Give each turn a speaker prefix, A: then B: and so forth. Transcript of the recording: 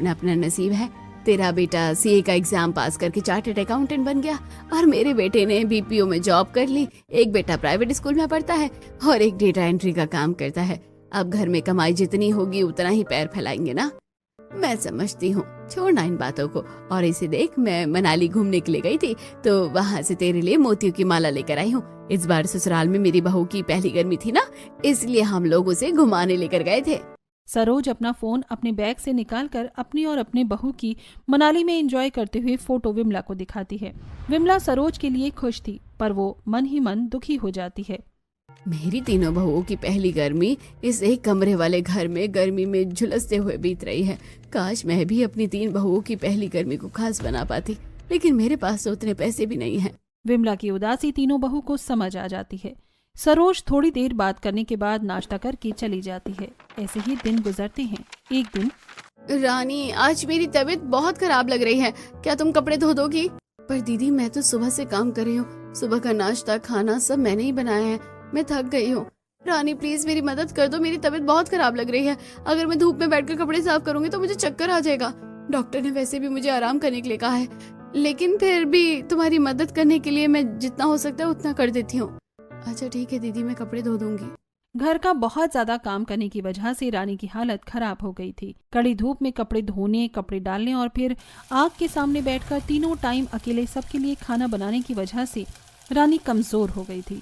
A: अपना नसीब है, तेरा बेटा सीए का एग्जाम पास करके चार्टर्ड अकाउंटेंट बन गया और मेरे बेटे ने बीपीओ में जॉब कर ली। एक बेटा प्राइवेट स्कूल में पढ़ता है और एक डेटा एंट्री का काम करता है। अब घर में कमाई जितनी होगी उतना ही पैर फैलाएंगे ना। मैं समझती हूँ, छोड़ना इन बातों को। और इसे देख, मैं मनाली घूमने के लिए गई थी तो वहाँ से तेरे लिए मोतियों की माला लेकर आई हूँ। इस बार ससुराल में मेरी बहू की पहली गर्मी थी ना, इसलिए हम लोग उसे घुमाने लेकर गए थे।
B: सरोज अपना फोन अपने बैग से निकालकर अपनी और अपने बहू की मनाली में एंजॉय करते हुए फोटो विमला को दिखाती है। विमला सरोज के लिए खुश थी, पर वो मन ही मन दुखी हो जाती है।
A: मेरी तीनों बहुओं की पहली गर्मी इस एक कमरे वाले घर में गर्मी में झुलसते हुए बीत रही है। काश मैं भी अपनी 3 बहुओं की पहली गर्मी को खास बना पाती, लेकिन मेरे पास तो उतने पैसे भी नहीं हैं।
B: विमला की उदासी तीनों बहू को समझ आ जाती है। सरोज थोड़ी देर बात करने के बाद नाश्ता करके चली जाती है। ऐसे ही दिन गुजरते हैं। एक दिन,
A: रानी, आज मेरी तबीयत बहुत खराब लग रही है, क्या तुम कपड़े धो दोगी? पर दीदी, मैं तो सुबह से काम कर रही हूँ, सुबह का नाश्ता खाना सब मैंने ही बनाया है, मैं थक गई हूँ। रानी प्लीज मेरी मदद कर दो, मेरी तबीयत बहुत खराब लग रही है। अगर मैं धूप में बैठकर कपड़े साफ करूंगी तो मुझे चक्कर आ जाएगा। डॉक्टर ने वैसे भी मुझे आराम करने के लिए कहा है, लेकिन फिर भी तुम्हारी मदद करने के लिए मैं जितना हो सकता है उतना कर देती हूँ। अच्छा ठीक है दीदी, मैं कपड़े धो दूंगी।
B: घर का बहुत ज्यादा काम करने की वजह से रानी की हालत खराब हो गई थी। कड़ी धूप में कपड़े धोने, कपड़े डालने और फिर आग के सामने बैठकर तीनों टाइम अकेले सबके लिए खाना बनाने की वजह से रानी कमजोर हो गई थी।